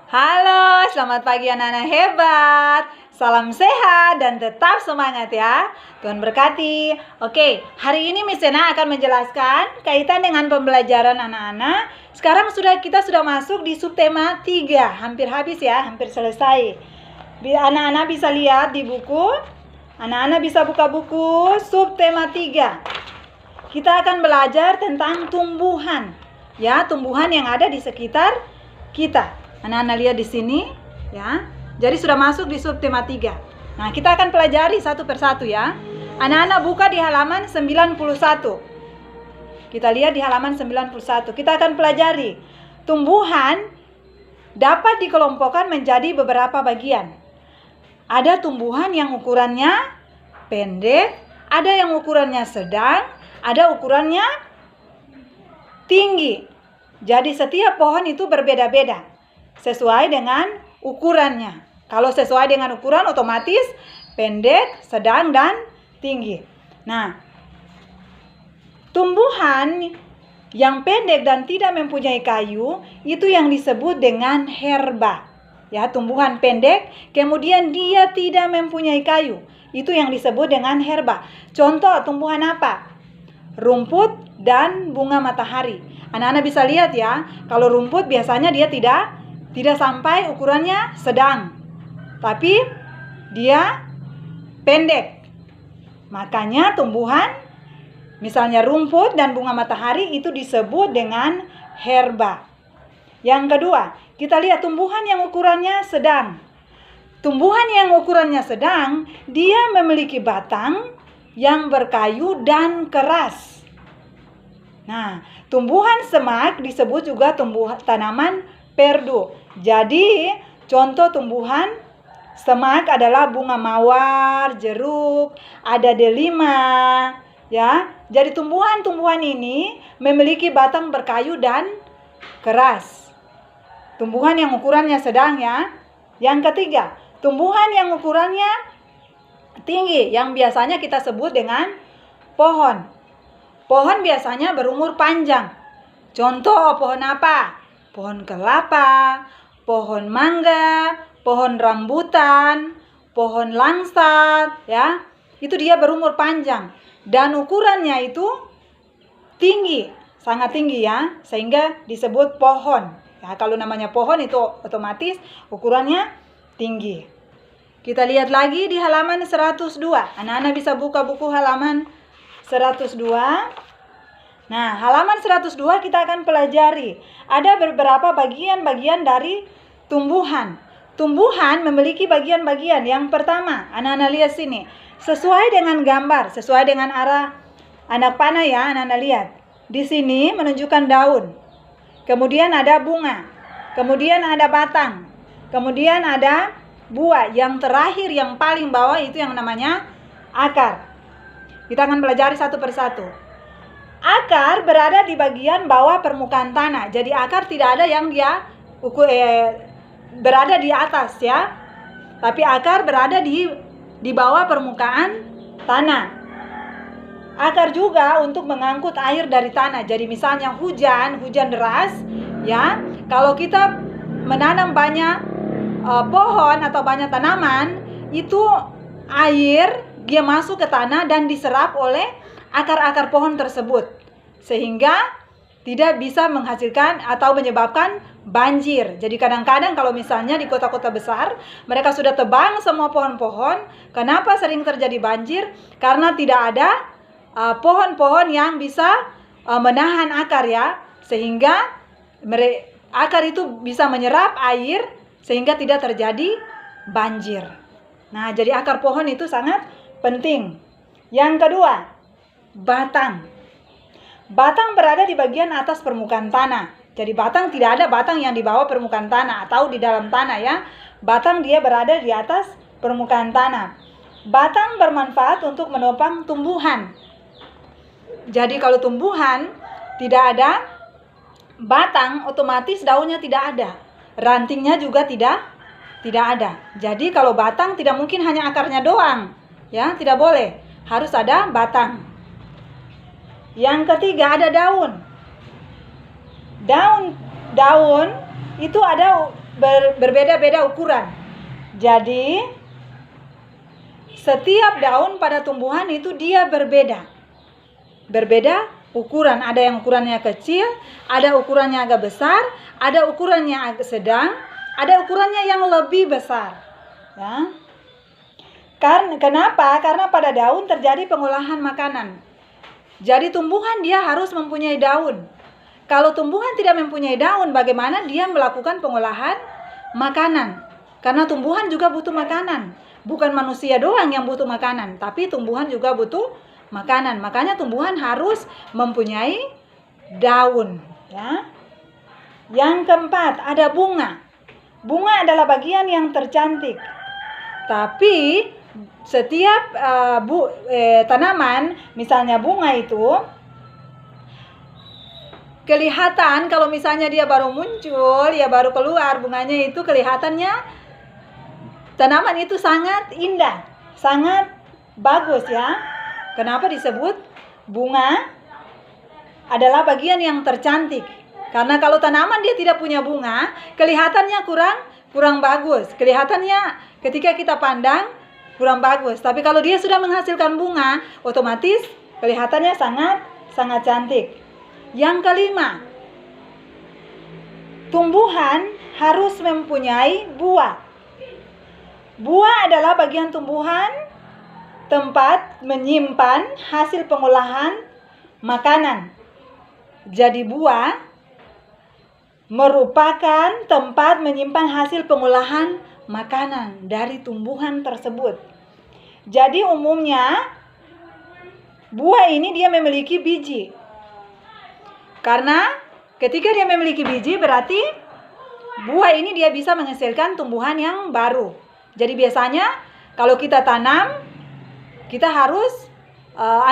Halo, selamat pagi anak-anak hebat. Salam sehat dan tetap semangat ya. Tuhan berkati. Oke, hari ini Miss Sena akan menjelaskan kaitan dengan pembelajaran anak-anak. Sekarang kita sudah masuk di subtema 3. Hampir habis ya, hampir selesai. Anak-anak bisa lihat di buku. Anak-anak bisa buka buku subtema 3. Kita akan belajar tentang tumbuhan. Ya, tumbuhan yang ada di sekitar kita. Anak-anak lihat di sini, ya. Jadi sudah masuk di subtema 3. Nah, kita akan pelajari satu persatu ya. Anak-anak buka di halaman 91. Kita lihat di halaman 91. Kita akan pelajari tumbuhan dapat dikelompokkan menjadi beberapa bagian. Ada tumbuhan yang ukurannya pendek, ada yang ukurannya sedang, ada ukurannya tinggi. Jadi setiap pohon itu berbeda-beda sesuai dengan ukurannya. Kalau sesuai dengan ukuran otomatis pendek, sedang, dan tinggi. Nah, tumbuhan yang pendek dan tidak mempunyai kayu itu yang disebut dengan herba. Ya, tumbuhan pendek kemudian dia tidak mempunyai kayu. Itu yang disebut dengan herba. Contoh tumbuhan apa? Rumput dan bunga matahari. Anak-anak bisa lihat ya, kalau rumput biasanya dia tidak sampai ukurannya sedang, tapi dia pendek. Makanya tumbuhan misalnya rumput dan bunga matahari itu disebut dengan herba. Yang kedua, kita lihat tumbuhan yang ukurannya sedang. Tumbuhan yang ukurannya sedang, dia memiliki batang yang berkayu dan keras. Nah, tumbuhan semak disebut juga tanaman perdu. Jadi, contoh tumbuhan semak adalah bunga mawar, jeruk, ada delima, ya. Jadi tumbuhan-tumbuhan ini memiliki batang berkayu dan keras. Tumbuhan yang ukurannya sedang ya. Yang ketiga, tumbuhan yang ukurannya tinggi yang biasanya kita sebut dengan pohon. Pohon biasanya berumur panjang. Contoh pohon apa? Pohon kelapa, pohon mangga, pohon rambutan, pohon langsat, ya. Itu dia berumur panjang dan ukurannya itu tinggi, sangat tinggi ya, sehingga disebut pohon. Ya, kalau namanya pohon itu otomatis ukurannya tinggi. Kita lihat lagi di halaman 102. Anak-anak bisa buka buku halaman 102. Nah, halaman 102 kita akan pelajari. Ada beberapa bagian-bagian dari tumbuhan. Tumbuhan memiliki bagian-bagian. Yang pertama, anak-anak lihat sini. Sesuai dengan gambar, sesuai dengan arah anak panah ya, anak-anak lihat. Di sini menunjukkan daun. Kemudian ada bunga. Kemudian ada batang. Kemudian ada buah. Yang terakhir, yang paling bawah itu yang namanya akar. Kita akan pelajari satu persatu. Akar berada di bagian bawah permukaan tanah. Jadi akar tidak ada yang dia berada di atas ya. Tapi akar berada di bawah permukaan tanah. Akar juga untuk mengangkut air dari tanah. Jadi misalnya hujan deras ya. Kalau kita menanam banyak pohon atau banyak tanaman, itu air dia masuk ke tanah dan diserap oleh akar-akar pohon tersebut, sehingga tidak bisa menghasilkan atau menyebabkan banjir. Jadi kadang-kadang kalau misalnya di kota-kota besar mereka sudah tebang semua pohon-pohon, kenapa sering terjadi banjir? Karena tidak ada pohon-pohon yang bisa menahan akar ya, sehingga akar itu bisa menyerap air sehingga tidak terjadi banjir. Nah, jadi akar pohon itu sangat penting. Yang kedua, batang. Batang berada di bagian atas permukaan tanah. Jadi batang tidak ada batang yang di bawah permukaan tanah atau di dalam tanah ya. Batang dia berada di atas permukaan tanah. Batang bermanfaat untuk menopang tumbuhan. Jadi kalau tumbuhan tidak ada batang, otomatis daunnya tidak ada. Rantingnya juga tidak ada. Jadi kalau batang tidak mungkin hanya akarnya doang. Ya, tidak boleh. Harus ada batang. Yang ketiga ada daun. Daun itu ada berbeda-beda ukuran. Jadi setiap daun pada tumbuhan itu dia berbeda ukuran. Ada yang ukurannya kecil, ada ukurannya agak besar, ada ukurannya agak sedang, ada ukurannya yang lebih besar. Ya. Kenapa? Karena pada daun terjadi pengolahan makanan. Jadi tumbuhan dia harus mempunyai daun. Kalau tumbuhan tidak mempunyai daun, bagaimana dia melakukan pengolahan makanan? Karena tumbuhan juga butuh makanan. Bukan manusia doang yang butuh makanan, tapi tumbuhan juga butuh makanan. Makanya tumbuhan harus mempunyai daun. Ya. Yang keempat, ada bunga. Bunga adalah bagian yang tercantik. Tapi setiap tanaman, misalnya bunga itu, kelihatan kalau misalnya dia baru muncul, ya baru keluar bunganya itu kelihatannya tanaman itu sangat indah, sangat bagus ya. Kenapa disebut bunga adalah bagian yang tercantik? Karena kalau tanaman dia tidak punya bunga, kelihatannya kurang bagus. Kelihatannya ketika kita pandang kurang bagus. Tapi kalau dia sudah menghasilkan bunga, otomatis kelihatannya sangat cantik. Yang kelima, tumbuhan harus mempunyai buah. Buah adalah bagian tumbuhan tempat menyimpan hasil pengolahan makanan. Jadi buah merupakan tempat menyimpan hasil pengolahan makanan dari tumbuhan tersebut. Jadi umumnya buah ini dia memiliki biji. Karena ketika dia memiliki biji berarti buah ini dia bisa menghasilkan tumbuhan yang baru. Jadi biasanya kalau kita tanam, kita harus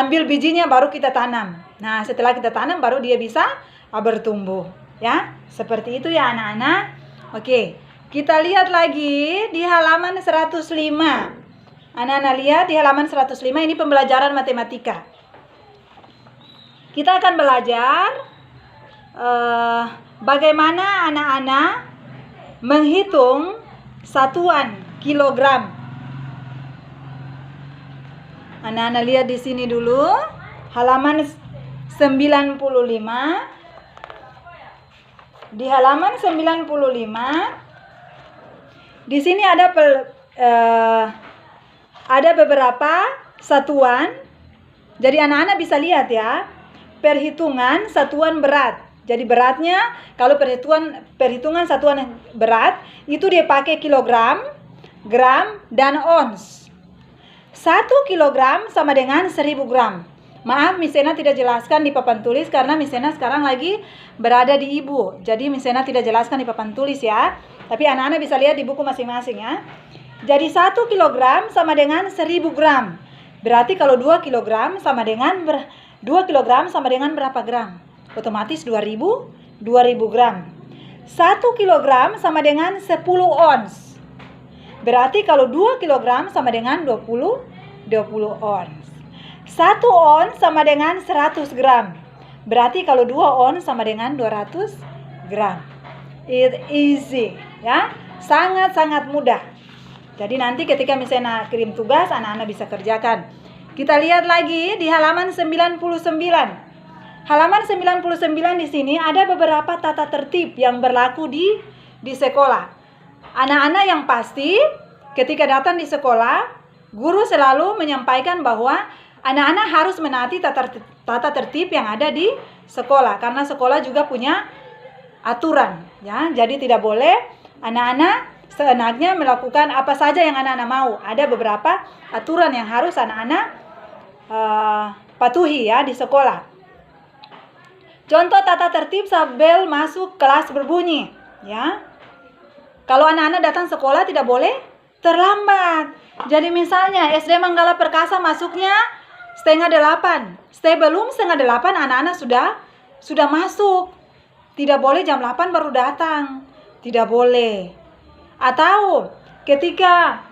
ambil bijinya baru kita tanam. Nah, setelah kita tanam baru dia bisa bertumbuh. Ya, seperti itu ya anak-anak. Oke, kita lihat lagi di halaman 105. Anak-anak lihat di halaman 105 ini pembelajaran matematika. Kita akan belajar bagaimana anak-anak menghitung satuan kilogram. Anak-anak lihat di sini dulu, halaman 95. Di halaman 95, di sini ada beberapa satuan. Jadi anak-anak bisa lihat ya, perhitungan satuan berat. Jadi beratnya, kalau perhitungan satuan berat, itu dia pakai kilogram, gram, dan ons. 1 kilogram sama dengan 1000 gram. Maaf, Miss Sena tidak jelaskan di papan tulis karena Miss Sena sekarang lagi berada di Ibu. Jadi Miss Sena tidak jelaskan di papan tulis ya. Tapi anak-anak bisa lihat di buku masing-masing ya. Jadi 1 kilogram sama dengan 1000 gram. Berarti kalau 2 kilogram sama dengan 2 kilogram sama dengan berapa gram? Otomatis 2000 gram. 1 kilogram sama dengan 10 ons. Berarti kalau 2 kilogram sama dengan 20 ons. 1 ons sama dengan 100 gram. Berarti kalau 2 ons sama dengan 200 gram. It easy ya. Sangat-sangat mudah. Jadi nanti ketika misalnya kirim tugas, anak-anak bisa kerjakan. Kita lihat lagi di halaman 99. Halaman 99 di sini ada beberapa tata tertib yang berlaku di sekolah. Anak-anak yang pasti ketika datang di sekolah, guru selalu menyampaikan bahwa anak-anak harus menaati tata tertib yang ada di sekolah. Karena sekolah juga punya aturan. Ya, jadi tidak boleh anak-anak seenaknya melakukan apa saja yang anak-anak mau. Ada beberapa aturan yang harus anak-anak patuhi ya di sekolah. Contoh tata tertib saat bel masuk kelas berbunyi. Ya. Kalau anak-anak datang sekolah tidak boleh terlambat. Jadi misalnya SD Manggala Perkasa masuknya 7:30. Sebelum 7:30 anak-anak sudah masuk. Tidak boleh jam 8 baru datang. Tidak boleh. Atau ketika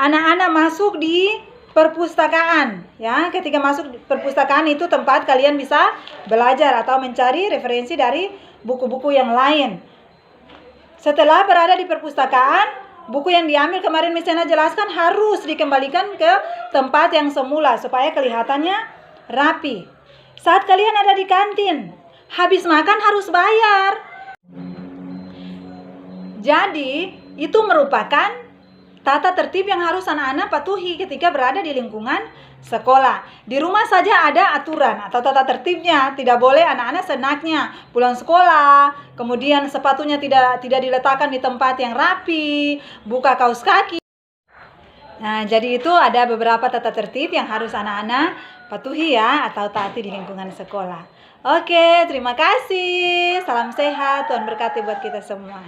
anak-anak masuk di perpustakaan, ya, ketika masuk perpustakaan itu tempat kalian bisa belajar atau mencari referensi dari buku-buku yang lain. Setelah berada di perpustakaan, buku yang diambil kemarin Miss Sena jelaskan harus dikembalikan ke tempat yang semula supaya kelihatannya rapi. Saat kalian ada di kantin, habis makan harus bayar. Jadi, itu merupakan tata tertib yang harus anak-anak patuhi ketika berada di lingkungan sekolah. Di rumah saja ada aturan atau tata tertibnya. Tidak boleh anak-anak senaknya pulang sekolah, kemudian sepatunya tidak diletakkan di tempat yang rapi, buka kaos kaki. Nah, jadi itu ada beberapa tata tertib yang harus anak-anak patuhi ya atau taati di lingkungan sekolah. Oke, terima kasih. Salam sehat, Tuhan berkati buat kita semua.